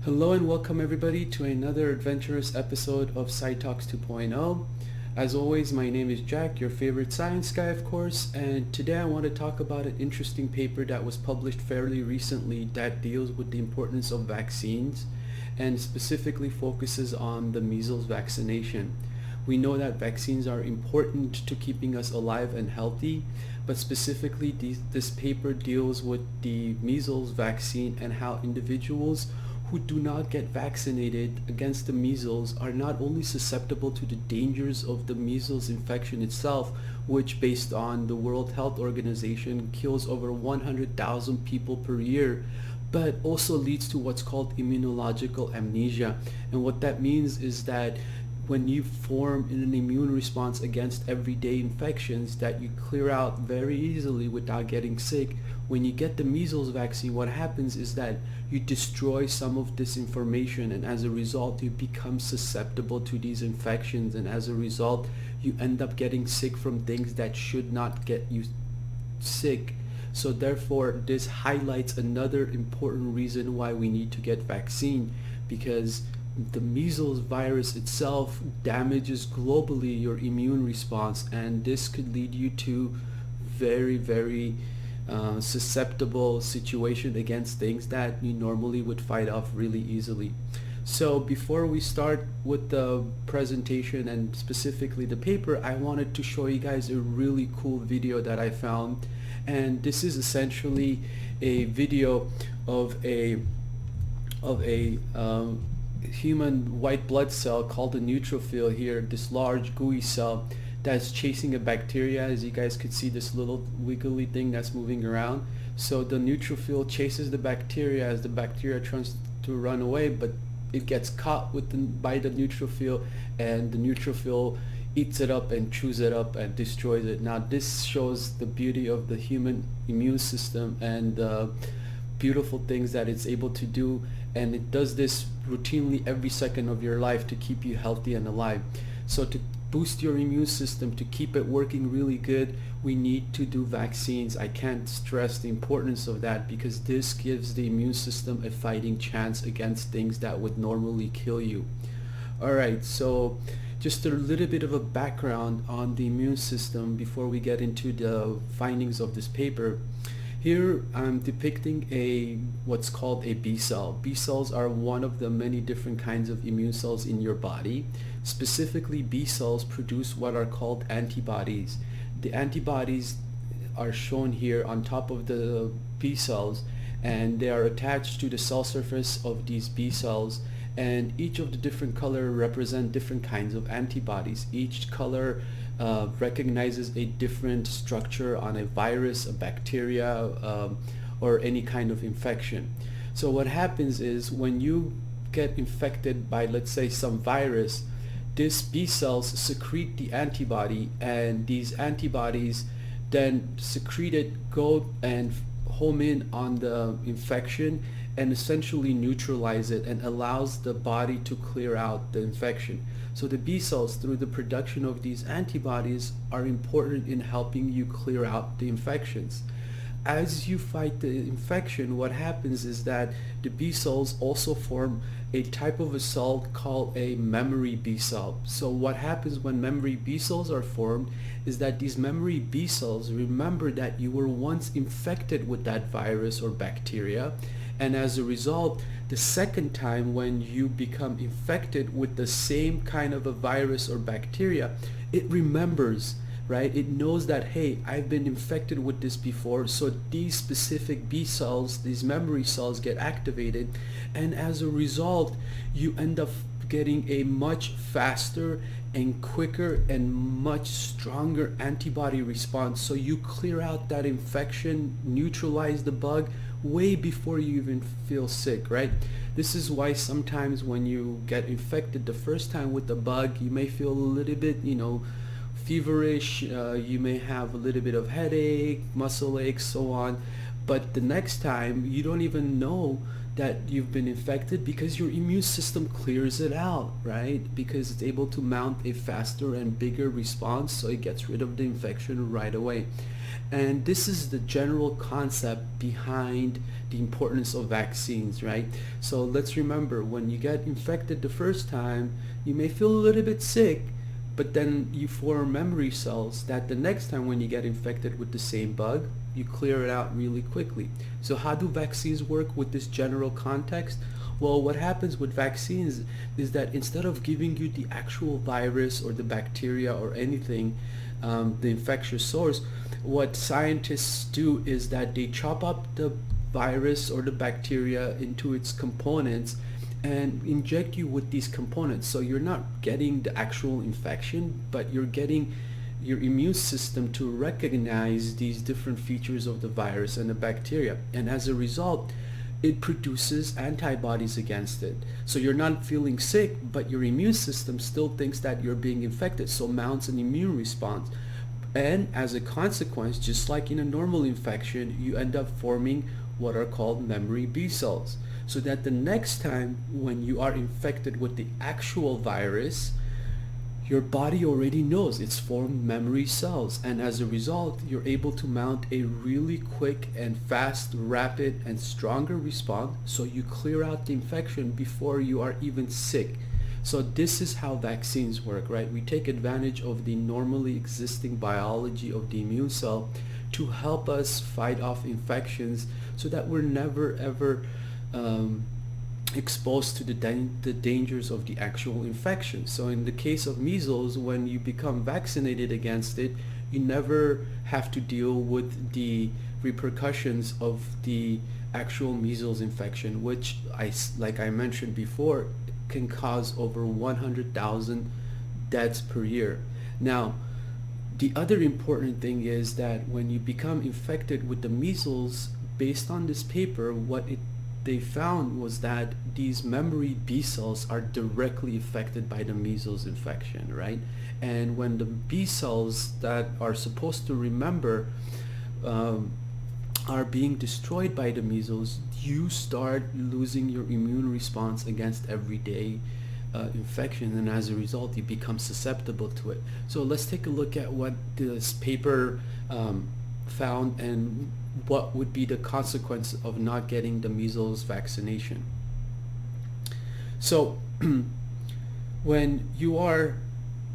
Hello and welcome everybody to another adventurous episode of SciTalks 2.0. As always, my name is Jack, your favorite science guy of course, and today I want to talk about an interesting paper that was published fairly recently that deals with the importance of vaccines and specifically focuses on the measles vaccination. We know that vaccines are important to keeping us alive and healthy, but specifically this paper deals with the measles vaccine and how individuals who do not get vaccinated against the measles are not only susceptible to the dangers of the measles infection itself, which based on the World Health Organization kills over 100,000 people per year, but also leads to what's called immunological amnesia. And what that means is that when you form an immune response against everyday infections that you clear out very easily without getting sick, when you get the measles vaccine, what happens is that you destroy some of this information, and as a result you become susceptible to these infections, and as a result you end up getting sick from things that should not get you sick. So therefore this highlights another important reason why we need to get vaccine, because the measles virus itself damages globally your immune response, and this could lead you to very susceptible situation against things that you normally would fight off really easily. So before we start with the presentation and specifically the paper, I wanted to show you guys a really cool video that I found, and this is essentially a video of a human white blood cell called a neutrophil here, this large gooey cell that's chasing a bacteria. As you guys could see, this little wiggly thing that's moving around. So the neutrophil chases the bacteria as the bacteria tries to run away, but it gets caught by the neutrophil, and the neutrophil eats it up and chews it up and destroys it. Now this shows the beauty of the human immune system and the beautiful things that it's able to do, and it does this routinely every second of your life to keep you healthy and alive. So to boost your immune system, to keep it working really good, we need to do vaccines. I can't stress the importance of that, because this gives the immune system a fighting chance against things that would normally kill you. Alright, so just a little bit of a background on the immune system before we get into the findings of this paper. Here I'm depicting what's called a B cell. B cells are one of the many different kinds of immune cells in your body. Specifically, B cells produce what are called antibodies. The antibodies are shown here on top of the B cells, and they are attached to the cell surface of these B cells, and each of the different colors represent different kinds of antibodies. Each color recognizes a different structure on a virus, a bacteria, or any kind of infection. So what happens is when you get infected by, let's say, some virus, these B cells secrete the antibody, and these antibodies then secreted go and home in on the infection and essentially neutralize it and allows the body to clear out the infection. So the B cells, through the production of these antibodies, are important in helping you clear out the infections. As you fight the infection, what happens is that the B cells also form a type of a cell called a memory B cell. So what happens when memory B cells are formed is that these memory B cells remember that you were once infected with that virus or bacteria, and as a result, the second time when you become infected with the same kind of a virus or bacteria, it remembers, right? It knows that, hey, I've been infected with this before, so these specific B cells, these memory cells, get activated, and as a result you end up getting a much faster and quicker and much stronger antibody response. So you clear out that infection, neutralize the bug way before you even feel sick, right? This is why sometimes when you get infected the first time with the bug, you may feel a little bit, feverish, you may have a little bit of headache, muscle aches, so on, but the next time you don't even know that you've been infected because your immune system clears it out, right? Because it's able to mount a faster and bigger response, so it gets rid of the infection right away. And this is the general concept behind the importance of vaccines, right? So let's remember, when you get infected the first time, you may feel a little bit sick, but then you form memory cells that the next time when you get infected with the same bug, you clear it out really quickly. So how do vaccines work with this general context? Well, what happens with vaccines is that instead of giving you the actual virus or the bacteria or anything, the infectious source, what scientists do is that they chop up the virus or the bacteria into its components and inject you with these components. So you're not getting the actual infection, but you're getting your immune system to recognize these different features of the virus and the bacteria. And as a result, it produces antibodies against it. So you're not feeling sick, but your immune system still thinks that you're being infected, so mounts an immune response. And as a consequence, just like in a normal infection, you end up forming what are called memory B cells. So that the next time when you are infected with the actual virus, your body already knows it's formed memory cells, and as a result, you're able to mount a really quick and fast, rapid, and stronger response, so you clear out the infection before you are even sick. So this is how vaccines work, right? We take advantage of the normally existing biology of the immune cell to help us fight off infections so that we're never ever exposed to the dangers of the actual infection. So in the case of measles, when you become vaccinated against it, you never have to deal with the repercussions of the actual measles infection, which like I mentioned before, can cause over 100,000 deaths per year. Now, the other important thing is that when you become infected with the measles, based on this paper, they found was that these memory B cells are directly affected by the measles infection, right? And when the B cells that are supposed to remember are being destroyed by the measles, you start losing your immune response against everyday infection, and as a result, you become susceptible to it. So let's take a look at what this paper found and what would be the consequence of not getting the measles vaccination. So when you are,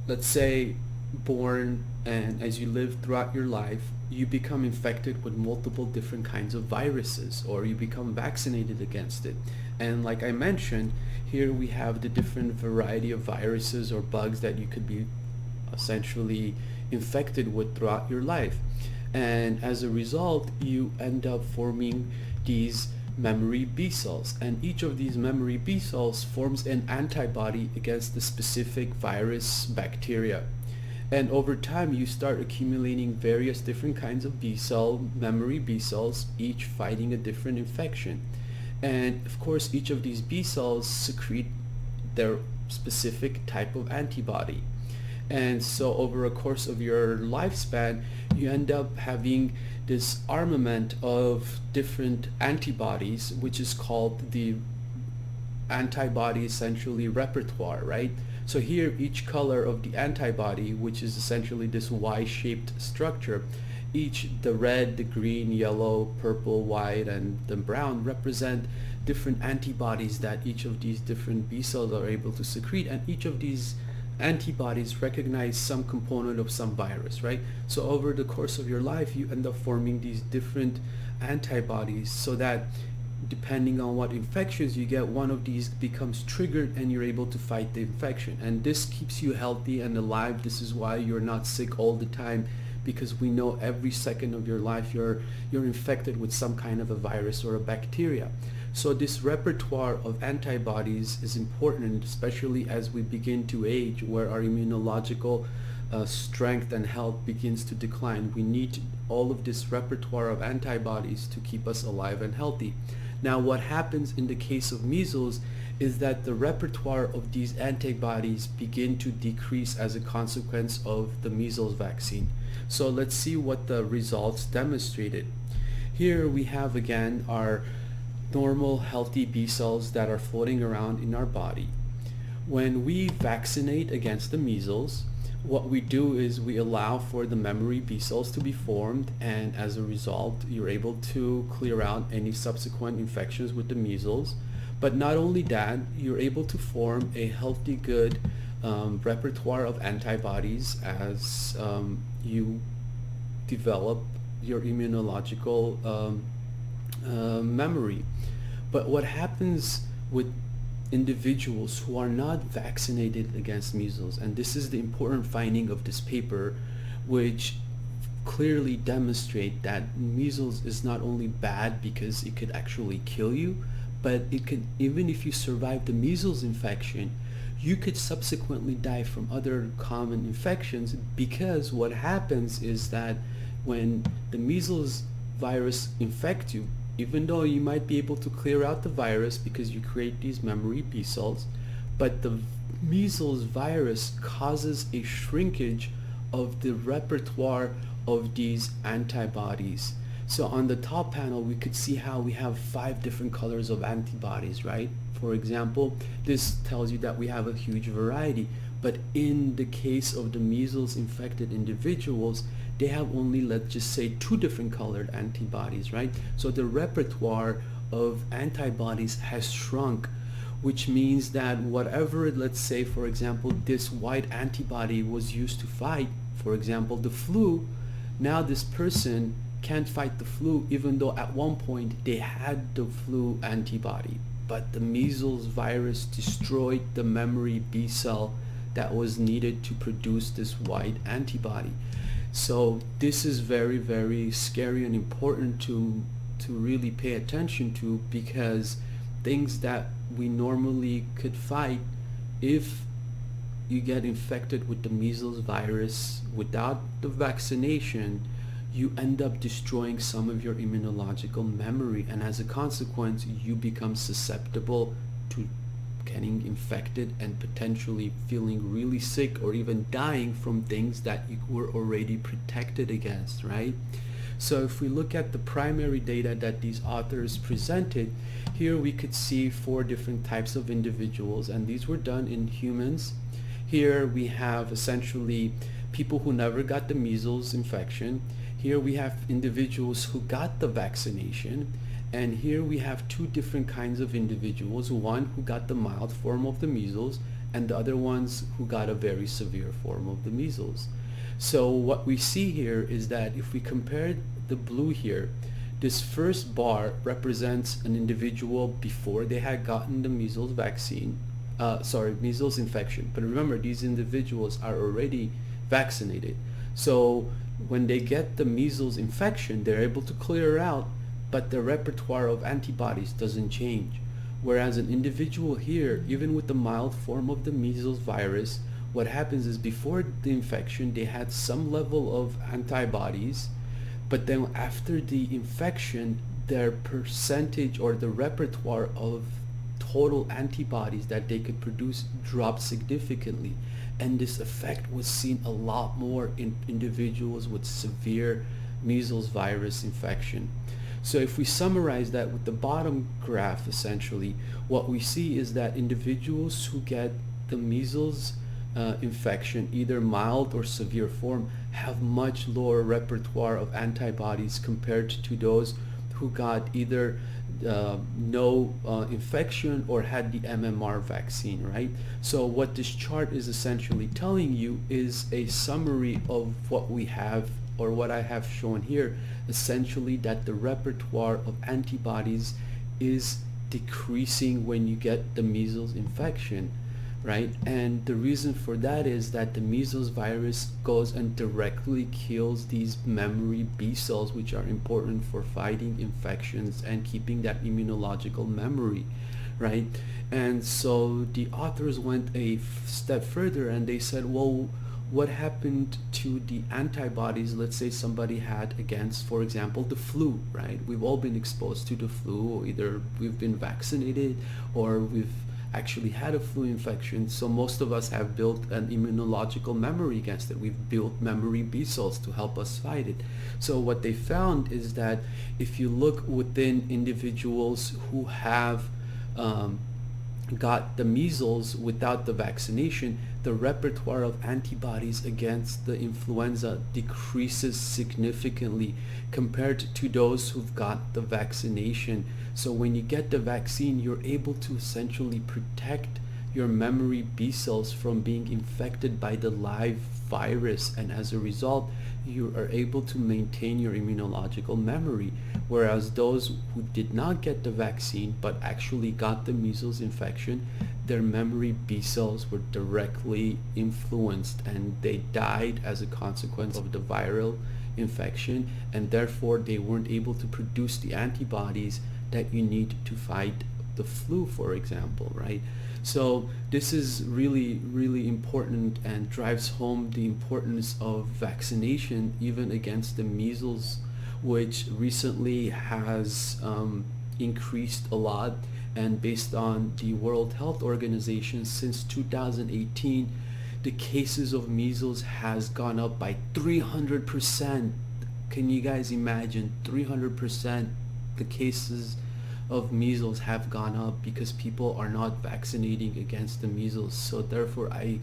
let's say, born, and as you live throughout your life, you become infected with multiple different kinds of viruses, or you become vaccinated against it. And like I mentioned, here we have the different variety of viruses or bugs that you could be essentially infected with throughout your life. And as a result, you end up forming these memory B cells, and each of these memory B cells forms an antibody against the specific virus, bacteria. And over time, you start accumulating various different kinds of memory B cells, each fighting a different infection. And of course, each of these B cells secrete their specific type of antibody. And so over a course of your lifespan, you end up having this armament of different antibodies, which is called the antibody essentially repertoire, right? So here, each color of the antibody, which is essentially this Y-shaped structure, the red, the green, yellow, purple, white, and the brown represent different antibodies that each of these different B cells are able to secrete, and each of these antibodies recognize some component of some virus, right? So over the course of your life, you end up forming these different antibodies so that depending on what infections you get, one of these becomes triggered and you're able to fight the infection. And this keeps you healthy and alive. This is why you're not sick all the time, because we know every second of your life you're infected with some kind of a virus or a bacteria. So this repertoire of antibodies is important, especially as we begin to age, where our immunological strength and health begins to decline. We need all of this repertoire of antibodies to keep us alive and healthy. Now, what happens in the case of measles is that the repertoire of these antibodies begin to decrease as a consequence of the measles vaccine. So let's see what the results demonstrated. Here we have again our normal healthy B cells that are floating around in our body. When we vaccinate against the measles, what we do is we allow for the memory B cells to be formed, and as a result you're able to clear out any subsequent infections with the measles. But not only that, you're able to form a healthy, good repertoire of antibodies as you develop your immunological memory. But what happens with individuals who are not vaccinated against measles, and this is the important finding of this paper, which clearly demonstrate that measles is not only bad because it could actually kill you, but it could, even if you survive the measles infection, you could subsequently die from other common infections, because what happens is that when the measles virus infects you, even though you might be able to clear out the virus because you create these memory B cells, but the measles virus causes a shrinkage of the repertoire of these antibodies. So on the top panel, we could see how we have 5 different colors of antibodies, right? For example, this tells you that we have a huge variety, but in the case of the measles infected individuals, they have only, let's just say, 2 different colored antibodies, right? So the repertoire of antibodies has shrunk, which means that whatever, let's say, for example, this white antibody was used to fight, for example, the flu, now this person can't fight the flu, even though at one point they had the flu antibody. But the measles virus destroyed the memory B cell that was needed to produce this white antibody. So this is very, very scary and important to really pay attention to, because things that we normally could fight, if you get infected with the measles virus without the vaccination, you end up destroying some of your immunological memory, and as a consequence you become susceptible to getting infected and potentially feeling really sick or even dying from things that you were already protected against, right? So if we look at the primary data that these authors presented, here we could see 4 different types of individuals, and these were done in humans. Here we have essentially people who never got the measles infection. Here we have individuals who got the vaccination, and here we have 2 different kinds of individuals, one who got the mild form of the measles and the other ones who got a very severe form of the measles. So what we see here is that if we compare the blue here, this first bar represents an individual before they had gotten the measles vaccine, measles infection. But remember, these individuals are already vaccinated. So when they get the measles infection, they're able to clear out, but the repertoire of antibodies doesn't change. Whereas an individual here, even with the mild form of the measles virus, what happens is before the infection they had some level of antibodies, but then after the infection their percentage or the repertoire of total antibodies that they could produce dropped significantly, and this effect was seen a lot more in individuals with severe measles virus infection. So if we summarize that with the bottom graph, essentially what we see is that individuals who get the measles infection, either mild or severe form, have much lower repertoire of antibodies compared to those who got either no infection or had the MMR vaccine, right? So what this chart is essentially telling you is a summary of what we have, or what I have shown here, essentially that the repertoire of antibodies is decreasing when you get the measles infection, right? And the reason for that is that the measles virus goes and directly kills these memory B cells, which are important for fighting infections and keeping that immunological memory, right? And so the authors went a step further and they said, well, what happened to the antibodies, let's say somebody had against, for example, the flu, right? We've all been exposed to the flu, either we've been vaccinated or we've actually had a flu infection. So most of us have built an immunological memory against it. We've built memory B cells to help us fight it. So what they found is that if you look within individuals who have got the measles without the vaccination, the repertoire of antibodies against the influenza decreases significantly compared to those who've got the vaccination. So when you get the vaccine, you're able to essentially protect your memory B cells from being infected by the live virus, and as a result you are able to maintain your immunological memory. Whereas those who did not get the vaccine but actually got the measles infection, their memory B cells were directly influenced and they died as a consequence of the viral infection, and therefore they weren't able to produce the antibodies that you need to fight the flu, for example, right? So this is really, really important and drives home the importance of vaccination even against the measles, which recently has increased a lot. And based on the World Health Organization, since 2018, the cases of measles has gone up by 300%. Can you guys imagine? 300% the cases of measles have gone up because people are not vaccinating against the measles. So therefore I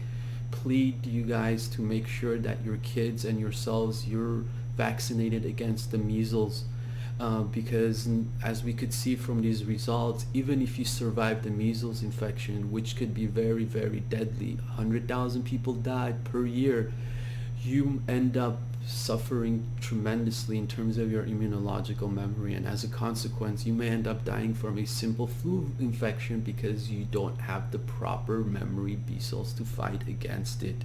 plead you guys to make sure that your kids and yourselves, you're vaccinated against the measles, because as we could see from these results, even if you survive the measles infection, which could be very, very deadly, 100,000 people died per year, you end up suffering tremendously in terms of your immunological memory, and as a consequence you may end up dying from a simple flu infection because you don't have the proper memory B cells to fight against it.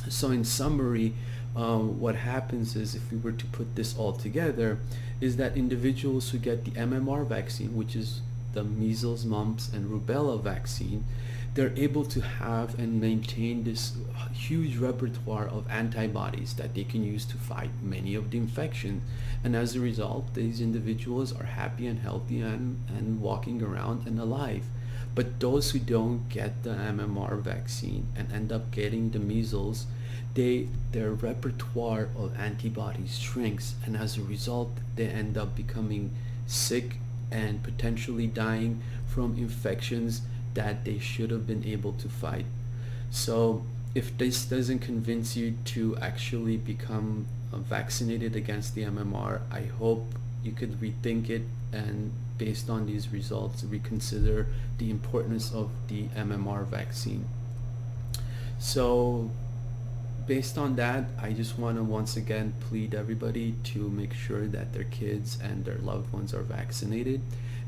So in summary, what happens is, if we were to put this all together, is that individuals who get the MMR vaccine, which is the measles, mumps, and rubella vaccine, they're able to have and maintain this huge repertoire of antibodies that they can use to fight many of the infections. And as a result, these individuals are happy and healthy and walking around and alive. But those who don't get the MMR vaccine and end up getting the measles, their repertoire of antibodies shrinks, and as a result they end up becoming sick and potentially dying from infections that they should have been able to fight. So if this doesn't convince you to actually become vaccinated against the MMR, I hope you could rethink it, and based on these results reconsider the importance of the MMR vaccine. So based on that, I just want to once again plead everybody to make sure that their kids and their loved ones are vaccinated.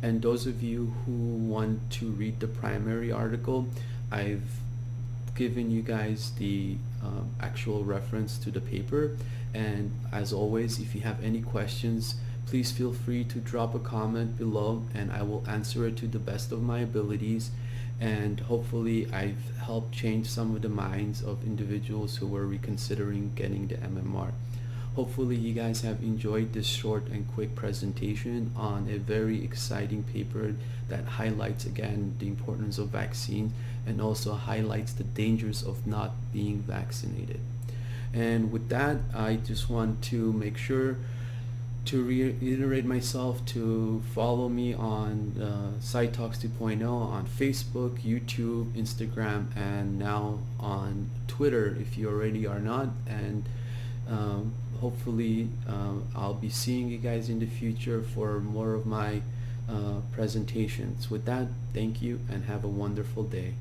And those of you who want to read the primary article, I've given you guys the actual reference to the paper. And as always, if you have any questions, please feel free to drop a comment below and I will answer it to the best of my abilities. And hopefully I've helped change some of the minds of individuals who were reconsidering getting the MMR. Hopefully you guys have enjoyed this short and quick presentation on a very exciting paper that highlights again the importance of vaccine and also highlights the dangers of not being vaccinated. And with that, I just want to make sure to reiterate myself to follow me on SciTalks 2.0 on Facebook, YouTube, Instagram, and now on Twitter if you already are not. And hopefully I'll be seeing you guys in the future for more of my presentations. With that, thank you and have a wonderful day.